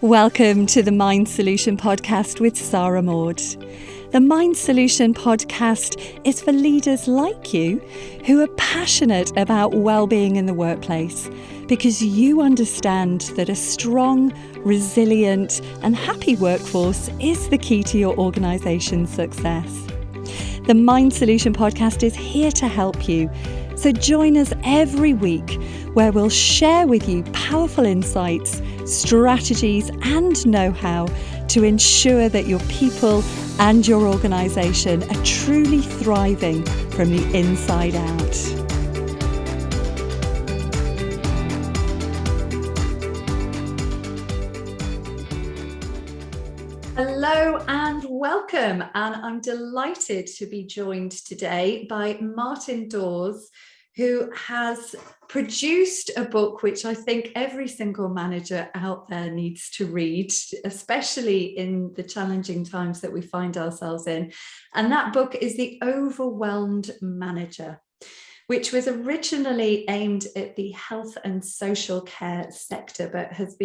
Welcome to the Mind Solution podcast with Sarah Maud. The Mind Solution podcast is for leaders like you who are passionate about well-being in the workplace because you understand that a strong, resilient and happy workforce is the key to your organisation's success. The Mind Solution podcast is here to help you. So join us every week where we'll share with you powerful insights, strategies and know-how to ensure that your people and your organisation are truly thriving from the inside out. Hello and welcome, and I'm delighted to be joined today by Martyn Dawes, who has produced a book which I think every single manager out there needs to read, especially in the challenging times that we find ourselves in. And that book is The Overwhelmed Manager, which was originally aimed at the health and social care sector, but has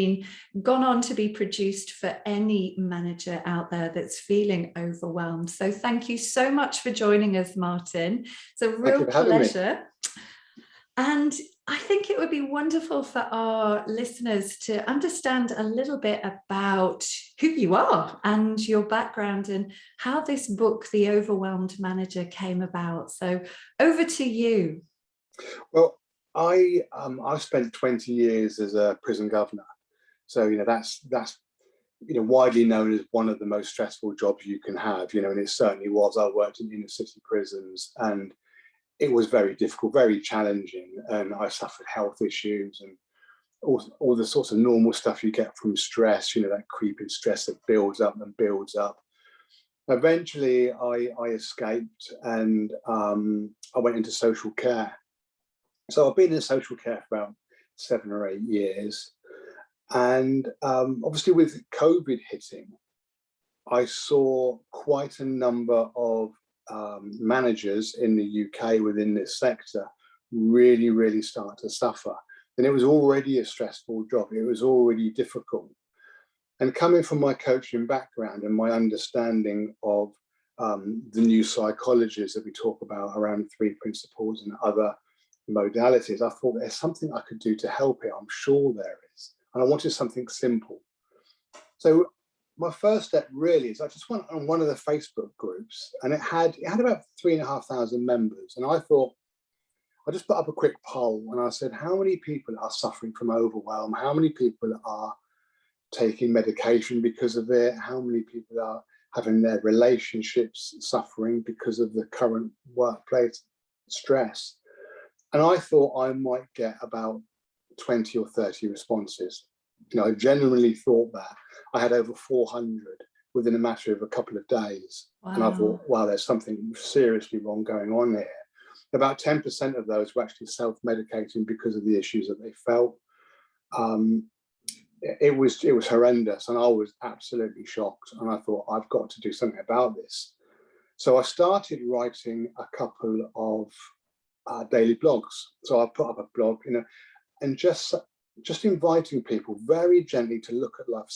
gone on to be produced for any manager out there that's feeling overwhelmed. So thank you so much for joining us, Martyn. It's a real pleasure. And I think it would be wonderful for our listeners to understand a little bit about who you are and your background and how this book, The Overwhelmed Manager, came about. So over to you. Well, I spent 20 years as a prison governor. So, that's widely known as one of the most stressful jobs you can have, and it certainly was. I worked in inner city prisons and it was very difficult, very challenging, and I suffered health issues and all the sorts of normal stuff you get from stress, that creeping stress that builds up and builds up. Eventually, I escaped and I went into social care. So I've been in social care for about 7 or 8 years. And obviously with COVID hitting, I saw quite a number of managers in the UK within this sector really start to suffer. And it was already a stressful job. It was already difficult. And coming from my coaching background and my understanding of the new psychologies that we talk about around 3 principles and other modalities, I thought there's something I could do to help it. I'm sure there is. And I wanted something simple. So my first step really is I just went on one of the Facebook groups, and it had about 3,500 members. And I thought, I just put up a quick poll and I said, how many people are suffering from overwhelm? How many people are taking medication because of it? How many people are having their relationships suffering because of the current workplace stress? And I thought I might get about 20 or 30 responses. I genuinely thought that. I had over 400 within a matter of a couple of days. Wow. And I thought, wow, there's something seriously wrong going on here. About 10% of those were actually self-medicating because of the issues that they felt. It was horrendous, and I was absolutely shocked. And I thought, I've got to do something about this. So I started writing a couple of daily blogs. So I put up a blog, and just inviting people very gently to look at life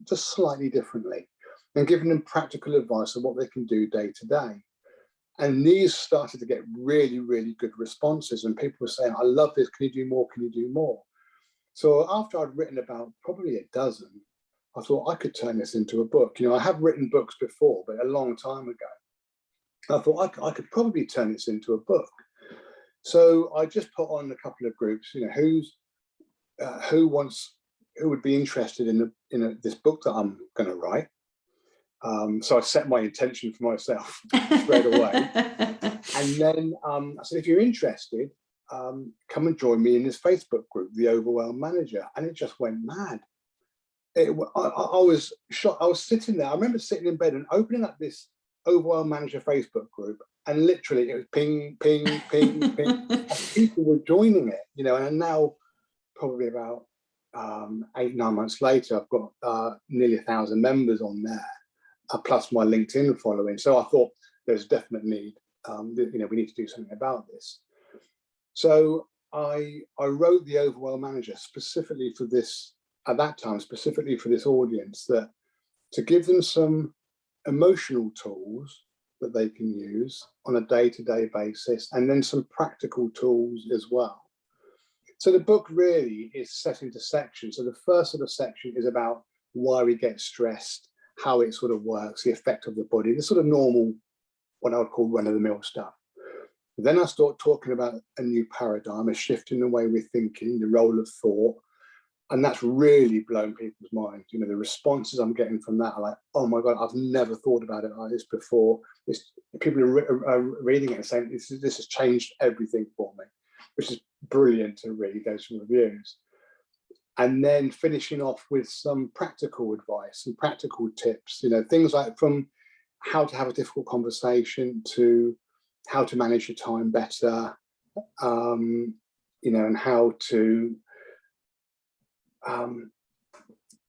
just slightly differently and giving them practical advice on what they can do day to day. And these started to get really good responses, and people were saying, I love this, can you do more, can you do more? So after I'd written about probably a dozen, I thought I could turn this into a book. I have written books before, but a long time ago. I thought I could probably turn this into a book. So I just put on a couple of groups, who would be interested in this book that I'm going to write. So I set my intention for myself straight away. And then I said, if you're interested, come and join me in this Facebook group, The Overwhelmed Manager. And it just went mad. I was shocked. I was sitting there. I remember sitting in bed and opening up this Overwhelmed Manager Facebook group, and literally it was ping. And people were joining it, and now probably about 8-9 months later, I've got nearly 1,000 members on there, plus my LinkedIn following. So I thought there's a definite need. We need to do something about this. So I wrote The Overwhelmed Manager specifically for this at that time, specifically for this audience, that to give them some emotional tools that they can use on a day-to-day basis, and then some practical tools as well. So the book really is set into sections. So the first sort of section is about why we get stressed, how it sort of works, the effect of the body, the sort of normal, what I would call run-of-the-mill stuff. Then I start talking about a new paradigm, a shift in the way we're thinking, the role of thought. And that's really blown people's minds. You know, the responses I'm getting from that are like, oh my God, I've never thought about it like this before. People are reading it and saying, this has changed everything for me, which is brilliant to read those reviews. And then finishing off with some practical advice and practical tips, you know, things like from how to have a difficult conversation to how to manage your time better, you know, and how to,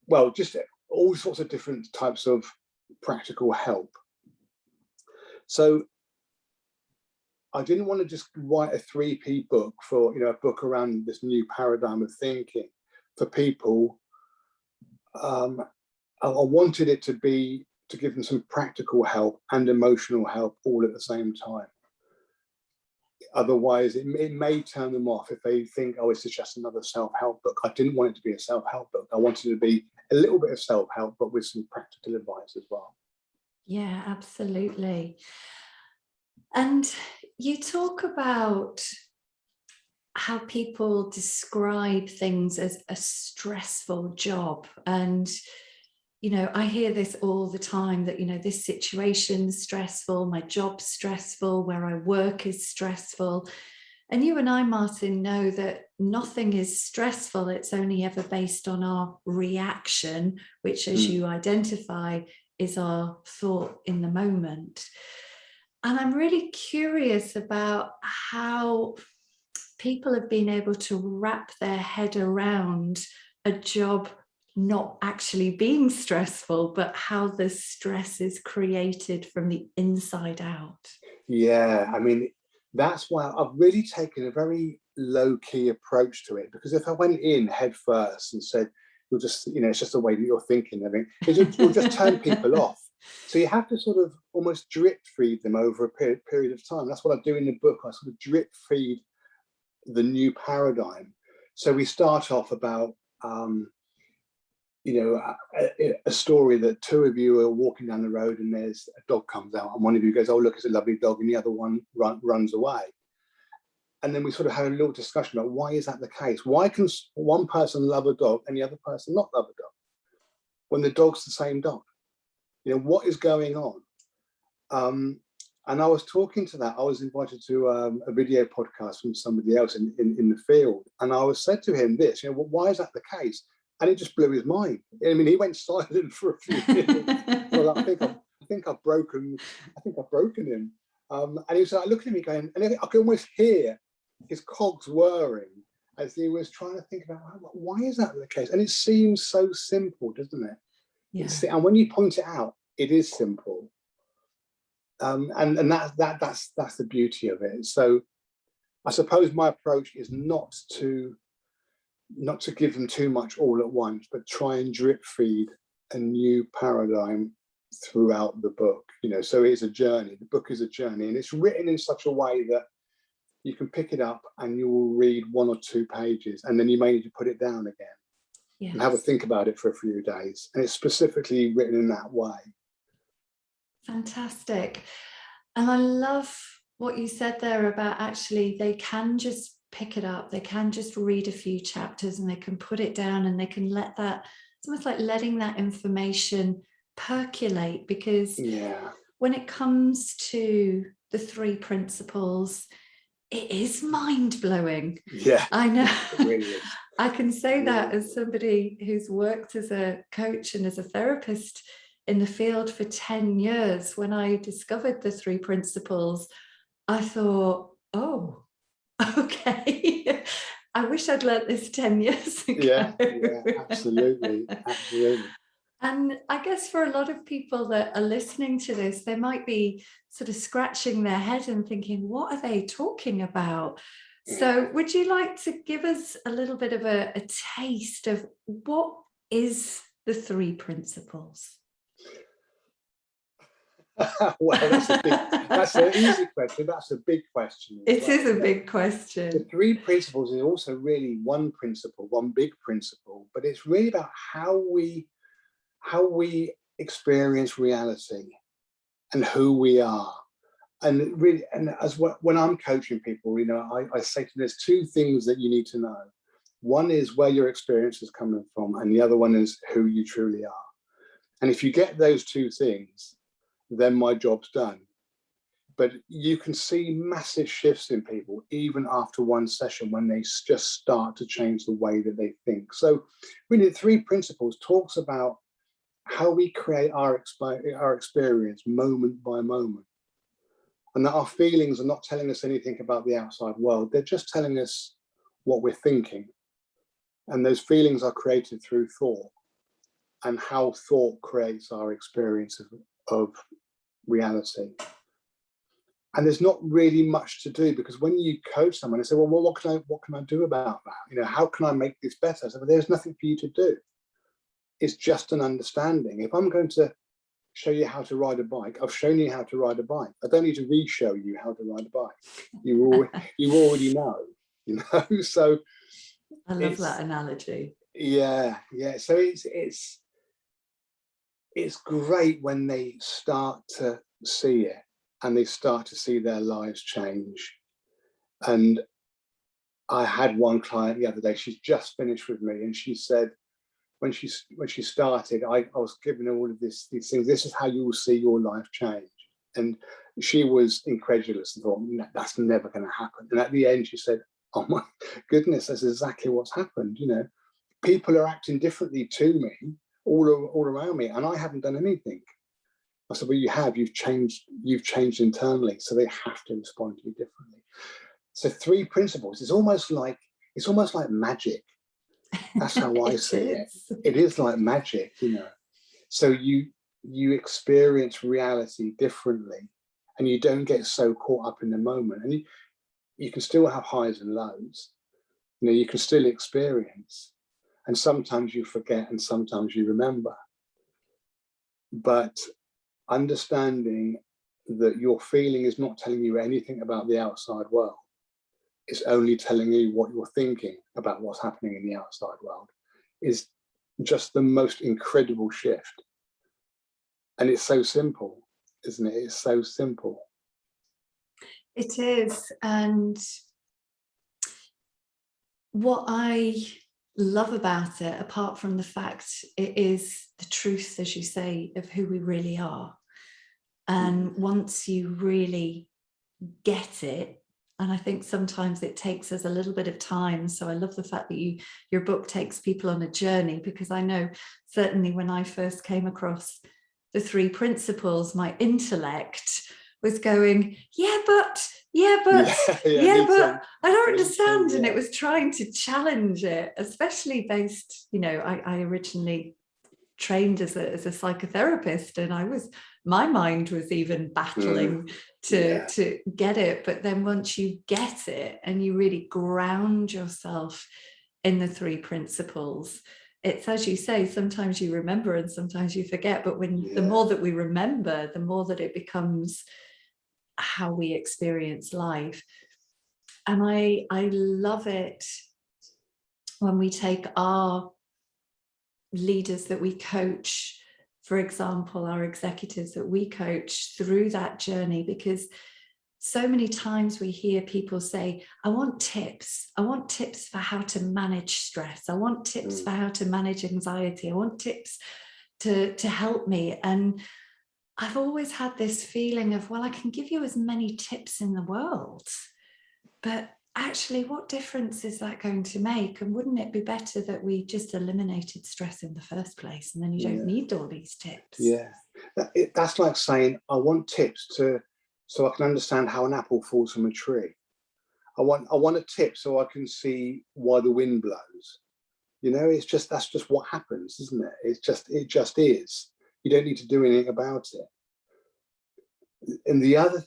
well, just all sorts of different types of practical help. So I didn't want to just write a 3P book for, you know, a book around this new paradigm of thinking for people. I wanted it to give them some practical help and emotional help all at the same time. Otherwise, it may turn them off if they think, oh, it's just another self-help book. I didn't want it to be a self-help book. I wanted it to be a little bit of self-help, but with some practical advice as well. Yeah, absolutely. And you talk about how people describe things as a stressful job. And, you know, I hear this all the time that, you know, this situation's stressful, my job's stressful, where I work is stressful. And you and I, Martyn, know that nothing is stressful. It's only ever based on our reaction, which, as you identify, is our thought in the moment. And I'm really curious about how people have been able to wrap their head around a job not actually being stressful, but how the stress is created from the inside out. Yeah, I mean, that's why I've really taken a very low-key approach to it, because if I went in head first and said, you'll just, you know, it's just the way that you're thinking, I mean, it'll just turn people off. So you have to sort of almost drip feed them over a period of time. That's what I do in the book. I sort of drip feed the new paradigm. So we start off about, you know, a story that two of you are walking down the road and there's a dog comes out and one of you goes, oh, look, it's a lovely dog, and the other one runs away. And then we sort of had a little discussion about why is that the case? Why can one person love a dog and the other person not love a dog when the dog's the same dog? You know, what is going on? And I was talking to that. I was invited to a video podcast from somebody else in the field. And I was said to him this, you know, well, why is that the case? And it just blew his mind. I mean, he went silent for a few minutes. Well, I think I've broken him. And he was like looking at me going, and I could almost hear his cogs whirring as he was trying to think about why is that the case? And it seems so simple, doesn't it? Yeah. And when you point it out, it is simple. And that's the beauty of it. So I suppose my approach is not to give them too much all at once, but try and drip feed a new paradigm throughout the book. You know, so it's a journey. The book is a journey, and it's written in such a way that you can pick it up and you will read 1 or 2 pages, and then you may need to put it down again. Yes. And have a think about it for a few days. And it's specifically written in that way. Fantastic. And I love what you said there about actually they can just pick it up, they can just read a few chapters and they can put it down and they can let that, it's almost like letting that information percolate, because when it comes to the 3 principles, it is mind-blowing. Yeah, I know. It really is. I can say that as somebody who's worked as a coach and as a therapist in the field for 10 years. When I discovered the 3 principles, I thought, oh, okay. I wish I'd learnt this 10 years ago. Yeah, absolutely. And I guess for a lot of people that are listening to this, they might be sort of scratching their head and thinking, what are they talking about? So would you like to give us a little bit of a taste of what is the three principles? Well, that's an easy question. That's a big question. It is a big question. The three principles is also really one principle, one big principle, but it's really about how we experience reality and who we are. And really, and when I'm coaching people, I say to them, there's two things that you need to know. One is where your experience is coming from, and the other one is who you truly are. And if you get those two things, then my job's done. But you can see massive shifts in people, even after one session, when they just start to change the way that they think. So really, the three principles talks about how we create our experience moment by moment. And that our feelings are not telling us anything about the outside world. They're just telling us what we're thinking. And those feelings are created through thought, and how thought creates our experience of reality. And there's not really much to do, because when you coach someone, they say, well, what can I do about that? How can I make this better? So there's nothing for you to do. It's just an understanding. If I'm going to show you how to ride a bike, I've shown you how to ride a bike. I don't need to re-show you how to ride a bike. You already know, So I love that analogy. Yeah. So it's great when they start to see it and they start to see their lives change. And I had one client the other day, she's just finished with me, and she said, when she started, I was giving her all of these things. This is how you will see your life change. And she was incredulous and thought, no, that's never going to happen. And at the end, she said, oh my goodness, that's exactly what's happened. People are acting differently to me all around me, and I haven't done anything. I said, well, you have. You've changed internally, so they have to respond to you differently. So three principles. It's almost like magic. That's how I see it. It is like magic, So you experience reality differently, and you don't get so caught up in the moment. And you can still have highs and lows. You can still experience. And sometimes you forget and sometimes you remember. But understanding that your feeling is not telling you anything about the outside world. It's only telling you what you're thinking about what's happening in the outside world is just the most incredible shift. And it's so simple, isn't it? It's so simple. It is. And what I love about it, apart from the fact it is the truth, as you say, of who we really are. And once you really get it, and I think sometimes it takes us a little bit of time. So I love the fact that your book takes people on a journey, because I know certainly when I first came across the three principles, my intellect was going, but I don't understand. And it was trying to challenge it, especially based, I originally trained as a psychotherapist, and my mind was even battling to get it. But then once you get it and you really ground yourself in the three principles, it's, as you say, sometimes you remember and sometimes you forget, but the more that we remember, the more that it becomes how we experience life. And I love it when we take our leaders that we coach, for example, our executives that we coach through that journey, because so many times we hear people say, I want tips for how to manage stress. I want tips for how to manage anxiety. I want tips to help me. And I've always had this feeling of, well, I can give you as many tips in the world, but actually, what difference is that going to make? And wouldn't it be better that we just eliminated stress in the first place, and then you don't need all these tips? Yeah, that's like saying, I want tips so I can understand how an apple falls from a tree. I want a tip so I can see why the wind blows. That's just what happens, isn't it? It just is. You don't need to do anything about it. And the other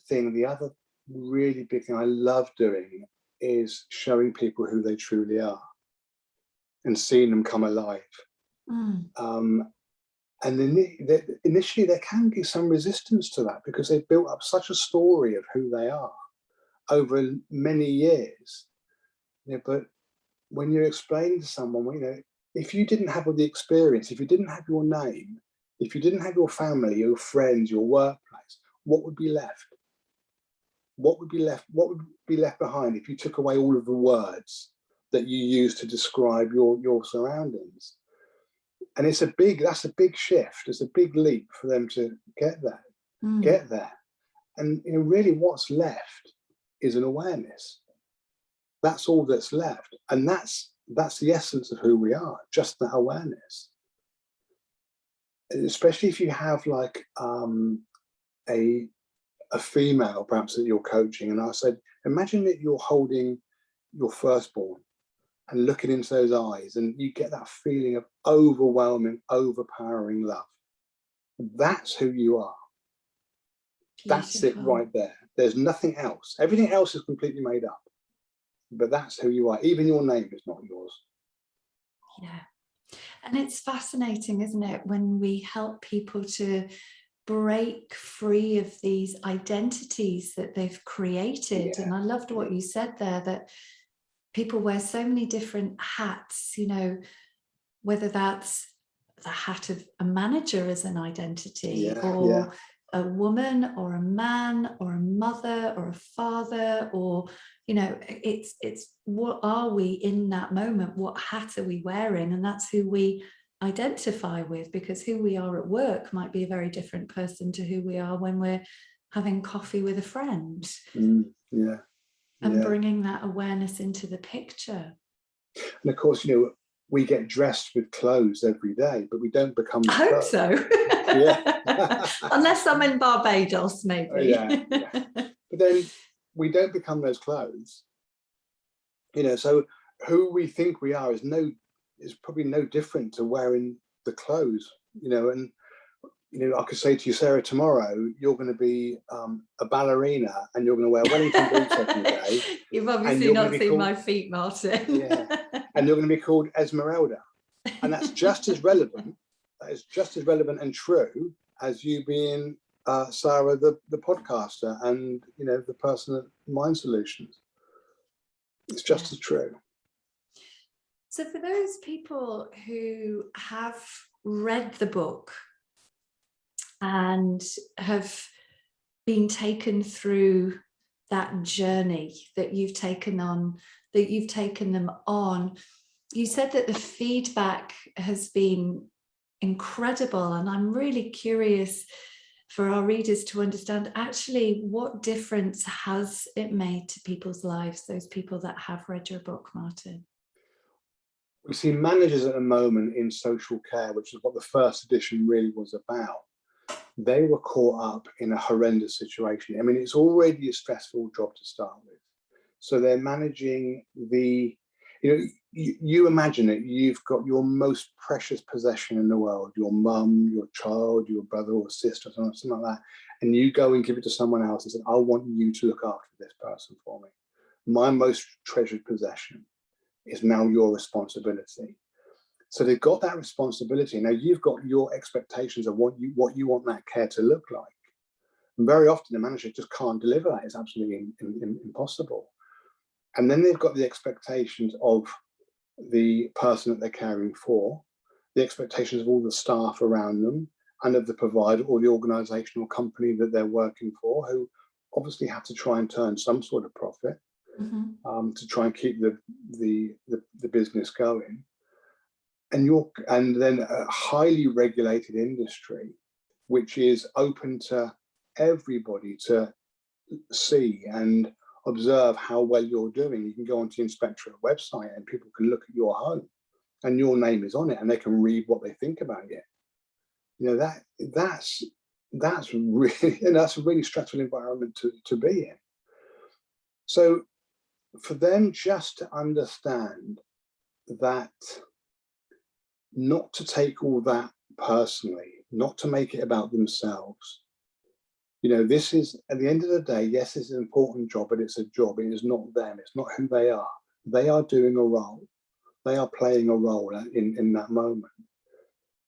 really big thing I love doing is showing people who they truly are and seeing them come alive. And then initially there can be some resistance to that because they've built up such a story of who they are over many years. But when you explain to someone, if you didn't have all the experience, if you didn't have your name, if you didn't have your family, your friends, your workplace, what would be left? What would be left? What would be left behind if you took away all of the words that you use to describe your surroundings? And that's a big shift. It's a big leap for them to get there. And really what's left is an awareness. That's all that's left. And that's the essence of who we are, just that awareness. And especially if you have like a female perhaps that you're coaching, and I said, imagine that you're holding your firstborn and looking into those eyes, and you get that feeling of overwhelming, overpowering love. That's who you are. Beautiful. That's it right there. There's nothing else. Everything else is completely made up. But that's who you are. Even your name is not yours. Yeah. And it's fascinating, isn't it, when we help people to break free of these identities that they've created. And I loved what you said there, that people wear so many different hats, whether that's the hat of a manager as an identity, or a woman or a man or a mother or a father, or it's what are we in that moment, what hat are we wearing? And that's who we identify with, because who we are at work might be a very different person to who we are when we're having coffee with a friend. And bringing that awareness into the picture. And of course, we get dressed with clothes every day, but we don't become I hope so. Unless I'm in Barbados, maybe. But then we don't become those clothes. So who we think we are is probably no different to wearing the clothes, and I could say to you, Sarah, tomorrow you're going to be a ballerina and you're going to wear Wellington boots every day. You've obviously not seen my feet, Martyn. And you're going to be called Esmeralda. And that's just as relevant. That is just as relevant and true as you being Sarah, the podcaster, and the person at Mind Solutions. It's just as true. So for those people who have read the book and have been taken through that journey that you've taken them on, you said that the feedback has been incredible, and I'm really curious for our readers to understand actually what difference has it made to people's lives, those people that have read your book, Martyn. We see managers at the moment in social care, which is what the first edition really was about. They were caught up in a horrendous situation. I mean, it's already a stressful job to start with. So they're managing you imagine it, you've got your most precious possession in the world, your mum, your child, your brother or sister, something like that. And you go and give it to someone else and say, I want you to look after this person for me. My most treasured possession is now your responsibility. So they've got that responsibility. Now you've got your expectations of what you want that care to look like. And very often the manager just can't deliver that. It's absolutely impossible. And then they've got the expectations of the person that they're caring for, the expectations of all the staff around them, and of the provider or the organizational company that they're working for, who obviously have to try and turn some sort of profit to try and keep the business going. And then a highly regulated industry, which is open to everybody to see and observe how well you're doing. You can go onto the inspectorate website and people can look at your home and your name is on it and they can read what they think about it. That's a really stressful environment to be in. So for them just to understand that, not to take all that personally, not to make it about themselves. This is, at the end of the day, yes, it's an important job, but it's a job. It is not them. It's not who they are. They are doing a role. They are playing a role in that moment.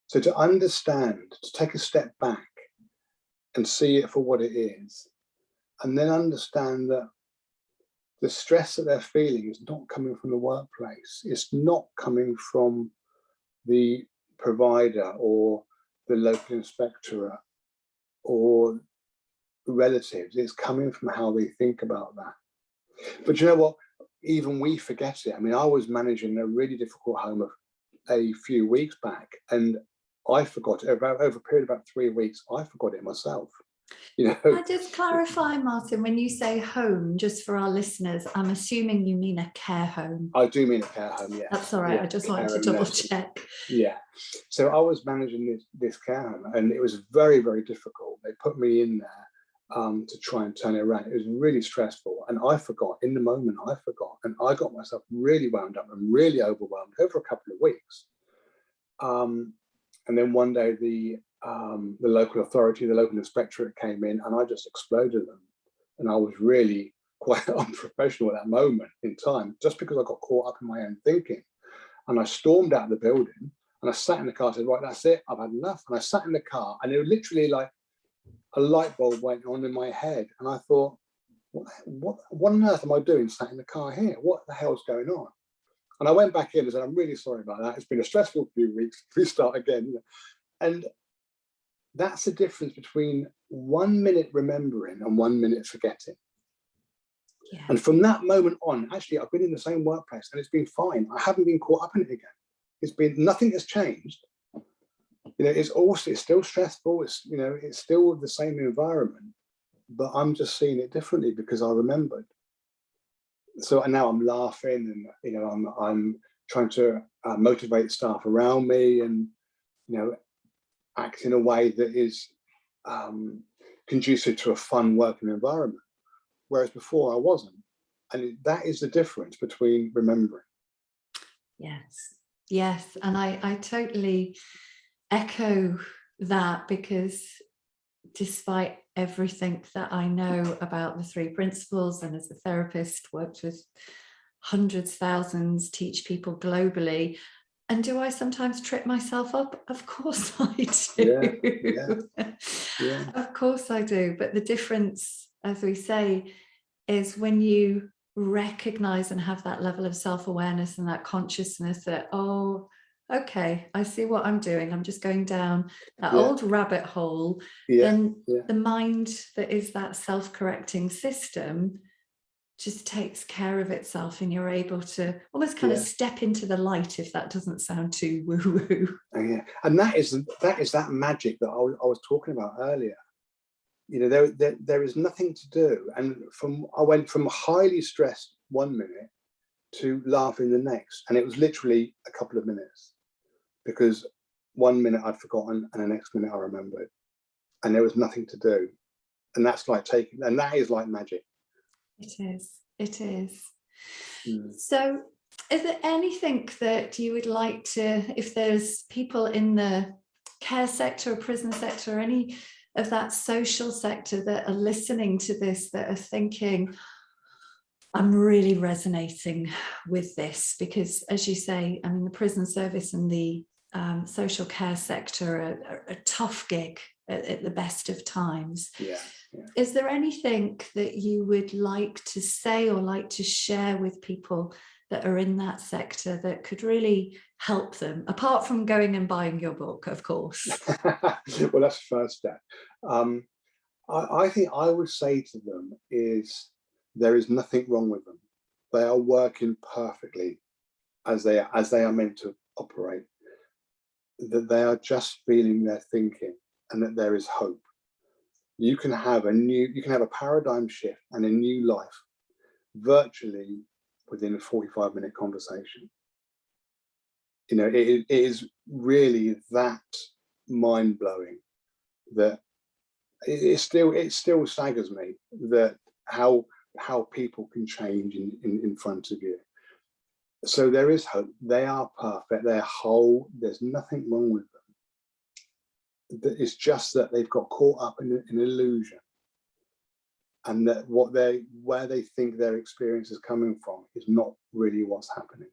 So to understand, to take a step back and see it for what it is, and then understand that the stress that they're feeling is not coming from the workplace. It's not coming from the provider or the local inspectorate or relatives. It's coming from how they think about that. But you know what? Even we forget it. I mean, I was managing a really difficult home a few weeks back, and I forgot it over a period of about 3 weeks. I forgot it myself. You know. Can I just clarify, Martyn, when you say home, just for our listeners, I'm assuming you mean a care home. I do mean a care home, yeah. That's all right. Yeah, I just wanted to double check. Yeah. So I was managing this care home, and it was very, very difficult. They put me in there to try and turn it around. It was really stressful, and I forgot. In the moment, I forgot, and I got myself really wound up and really overwhelmed over a couple of weeks. And then one day, the local authority, the local inspectorate came in, and I just exploded them. And I was really quite unprofessional at that moment in time, just because I got caught up in my own thinking. And I stormed out of the building, and I sat in the car and said, right, that's it, I've had enough. And I sat in the car, and it was literally like a light bulb went on in my head. And I thought, what on earth am I doing sat in the car here? What the hell's going on? And I went back in and said, I'm really sorry about that. It's been a stressful few weeks. Please start again. And that's the difference between 1 minute remembering and 1 minute forgetting. Yeah. And from that moment on, actually, I've been in the same workplace and it's been fine. I haven't been caught up in it again. It's been, nothing has changed. You know, it's still stressful. It's still the same environment, but I'm just seeing it differently because I remembered. So and now I'm laughing, and I'm trying to motivate staff around me, and act in a way that is conducive to a fun working environment. Whereas before I wasn't, and that is the difference between remembering. Yes, and I totally echo that, because despite everything that I know about the 3 principles, and as a therapist worked with hundreds, thousands, teach people globally, and do I sometimes trip myself up? Of course I do. Yeah. Of course I do. But the difference, as we say, is when you recognize and have that level of self-awareness and that consciousness that, oh, okay, I see what I'm doing. I'm just going down that old rabbit hole. Then the mind that is that self-correcting system just takes care of itself, and you're able to almost kind of step into the light, if that doesn't sound too woo-woo. And that is that magic that I was talking about earlier. There is nothing to do, and I went from highly stressed 1 minute to laughing the next, and it was literally a couple of minutes, because 1 minute I'd forgotten and the next minute I remembered, and there was nothing to do. And that is like magic. It is. So is there anything that you would like to, if there's people in the care sector or prison sector, or any of that social sector that are listening to this, that are thinking, I'm really resonating with this? Because as you say, I mean, the prison service and the social care sector are a tough gig at the best of times. Is there anything that you would like to say or like to share with people that are in that sector that could really help them, apart from going and buying your book, of course? Well, that's the first step. I think I would say to them is, there is nothing wrong with them. They are working perfectly as they are meant to operate. That they are just feeling their thinking, and that there is hope. You can have a paradigm shift and a new life virtually within a 45-minute conversation. It is really that mind-blowing that it still staggers me that how people can change in front of you. So there is hope. They are perfect. They're whole. There's nothing wrong with them. It's just that they've got caught up in an illusion, and that where they think their experience is coming from is not really what's happening.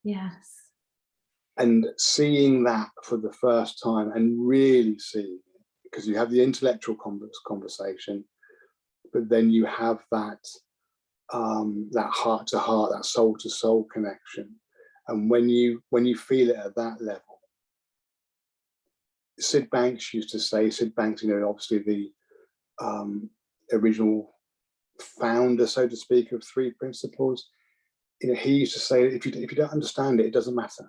Yes. And seeing that for the first time and really seeing it, because you have the intellectual conversation, but then you have that that heart to heart, that soul to soul connection. And when you feel it at that level, Sid Banks used to say, Sid Banks, obviously the original founder, so to speak, of Three Principles, he used to say, if you don't understand it, it doesn't matter.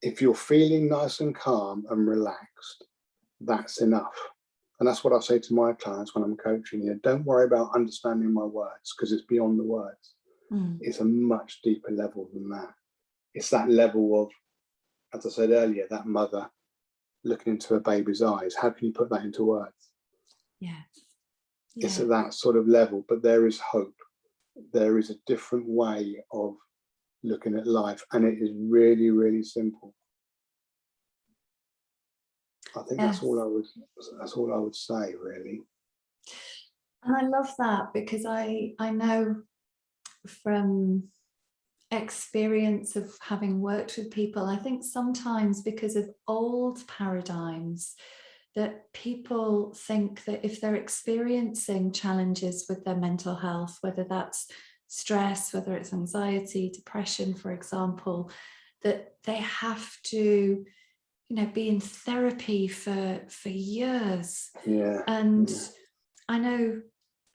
If you're feeling nice and calm and relaxed, that's enough. And that's what I say to my clients when I'm coaching. Don't worry about understanding my words, because it's beyond the words. It's a much deeper level than that. It's that level of, as I said earlier, that mother looking into her baby's eyes. How can you put that into words? Yes. It's at that sort of level, but there is hope. There is a different way of looking at life, and it is really, really simple. I think that's all I would say, really. And I love that, because I know from experience of having worked with people, I think sometimes because of old paradigms, that people think that if they're experiencing challenges with their mental health, whether that's stress, whether it's anxiety, depression, for example, that they have to, be in therapy for years. And I know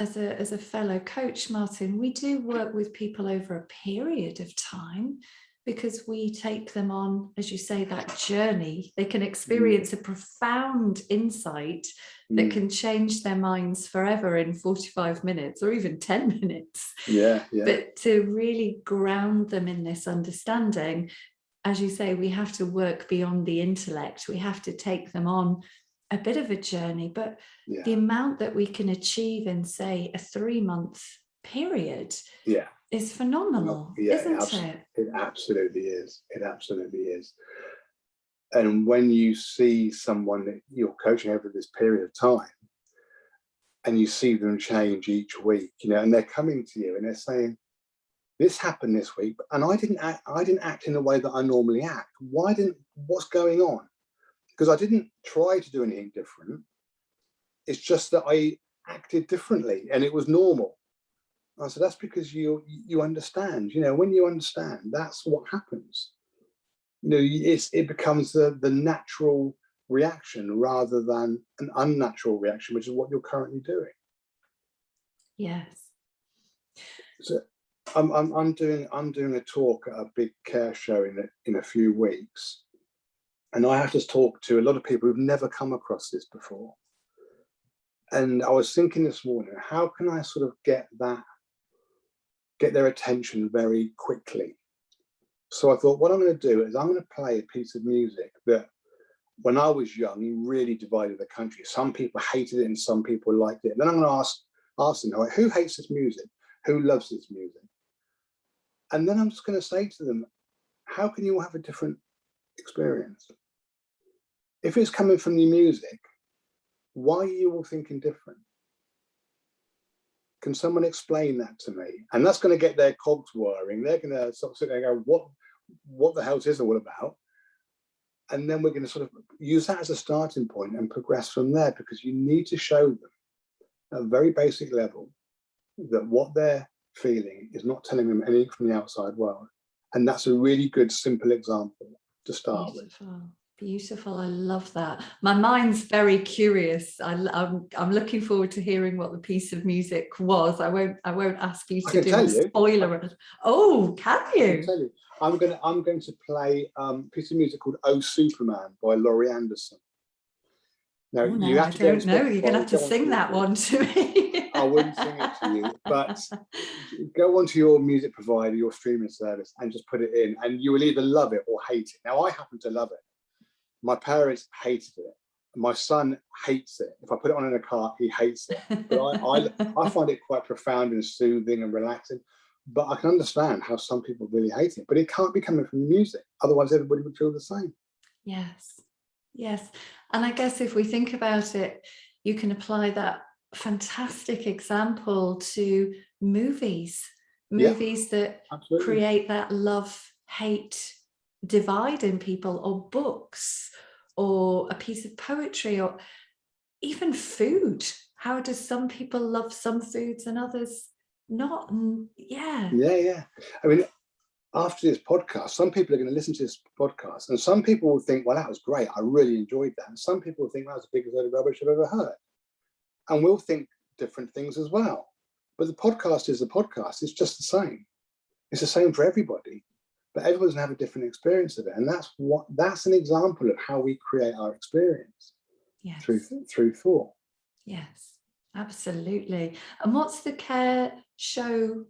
as a fellow coach, Martyn, we do work with people over a period of time, because we take them on, as you say, that journey. They can experience a profound insight that can change their minds forever in 45 minutes or even 10 minutes. But to really ground them in this understanding, as you say, we have to work beyond the intellect. We have to take them on a bit of a journey, but the amount that we can achieve in, say, a 3-month period is phenomenal, isn't it? It absolutely is. It absolutely is. And when you see someone that you're coaching over this period of time, and you see them change each week, and they're coming to you and they're saying, this happened this week, and I didn't act in the way that I normally act. What's going on? Because I didn't try to do anything different. It's just that I acted differently and it was normal. I said, that's because you understand. When you understand, that's what happens. It becomes the natural reaction rather than an unnatural reaction, which is what you're currently doing. Yes. So I'm doing a talk at a big care show in a few weeks, and I have to talk to a lot of people who've never come across this before. And I was thinking this morning, how can I sort of get their attention very quickly? So I thought, what I'm going to do is I'm going to play a piece of music that, when I was young, really divided the country. Some people hated it and some people liked it. And then I'm going to ask them, who hates this music? Who loves this music? And then I'm just going to say to them, how can you all have a different experience? If it's coming from the music, why are you all thinking different? Can someone explain that to me? And that's going to get their cogs whirring. They're going to sort of sit there and go, what the hell is this all about? And then we're going to sort of use that as a starting point and progress from there, because you need to show them at a very basic level that what they're feeling is not telling them anything from the outside world. And that's a really good, simple example to start with. Beautiful. I love that. My mind's very curious. I'm looking forward to hearing what the piece of music was. I won't ask you to do a spoiler. Oh, can you? I can tell you. I'm going to play a piece of music called "Oh Superman" by Laurie Anderson. Now, you have to don't know. You're going to have to sing that one to me. I wouldn't sing it to you, but go onto your music provider, your streaming service, and just put it in, and you will either love it or hate it. Now, I happen to love it. My parents hated it. My son hates it. If I put it on in a car, he hates it. But I find it quite profound and soothing and relaxing. But I can understand how some people really hate it. But it can't be coming from the music. Otherwise, everybody would feel the same. Yes. Yes. And I guess if we think about it, you can apply that fantastic example to movies that absolutely create that love-hate divide in people, or books, or a piece of poetry, or even food. How does some people love some foods and others not? And yeah. I mean, after this podcast, some people are going to listen to this podcast, and some people will think, well, that was great, I really enjoyed that. And some people will think that was the biggest load of rubbish I've ever heard. And we'll think different things as well. But the podcast is the podcast. It's just the same. It's the same for everybody. But everyone's going to have a different experience of it. And that's an example of how we create our experience. Yes. Through thought. Yes, absolutely. And what's the care show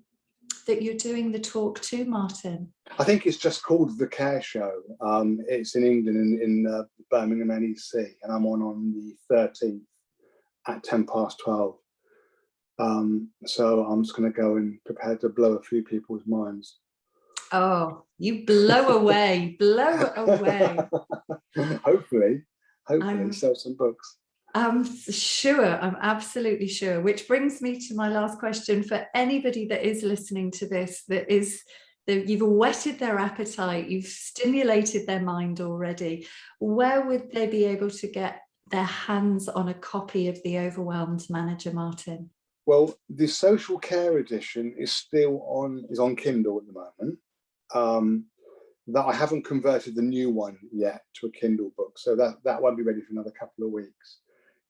that you're doing the talk to, Martyn? I think it's just called The Care Show. It's in England, in Birmingham NEC, and I'm on the 13th at 12:10. So I'm just going to go and prepare to blow a few people's minds. Oh, you blow away, blow away. Hopefully sell some books. I'm sure, I'm absolutely sure. Which brings me to my last question for anybody that is listening to this, that you've whetted their appetite, you've stimulated their mind already. Where would they be able to get their hands on a copy of The Overwhelmed Manager, Martyn? Well, the social care edition is on Kindle at the moment. That I haven't converted the new one yet to a Kindle book, so that won't be ready for another couple of weeks.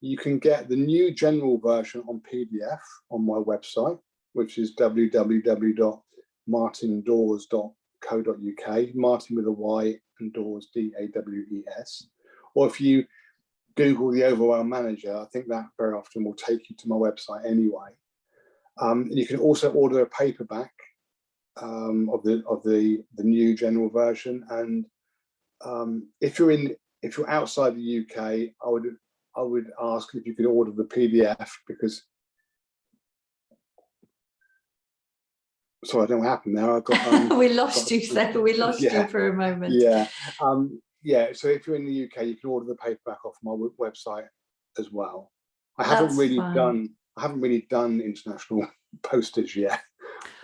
You can get the new general version on PDF on my website, which is www.martyndawes.co.uk, Martyn with a Y and Dawes, Daws. Or if you Google The Overwhelmed Manager, I think that very often will take you to my website anyway. You can also order a paperback of the new general version, and if you're outside the UK, I would ask if you could order the PDF, because sorry, I don't know what happened there. I got we lost you for a moment. So if you're in the UK, you can order the paperback off my website as well. I haven't really done international postage yet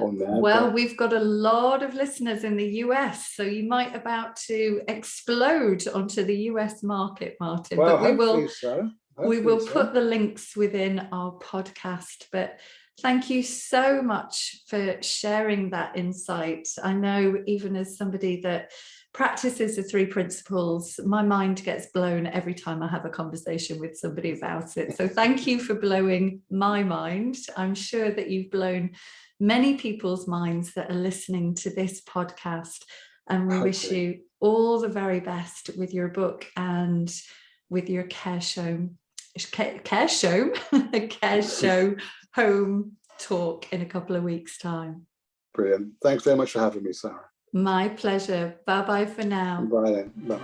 on there. Well, we've got a lot of listeners in the US, so you might about to explode onto the US market, Martyn. Well, but we will put the links within our podcast. But thank you so much for sharing that insight. I know, even as somebody that practices the 3 principles, my mind gets blown every time I have a conversation with somebody about it. So thank you for blowing my mind. I'm sure that you've blown many people's minds that are listening to this podcast, and we wish you all the very best with your book and with your care show home talk in a couple of weeks' time. Brilliant. Thanks very much for having me, Sarah. My pleasure. Bye-bye for now. Bye then. Bye.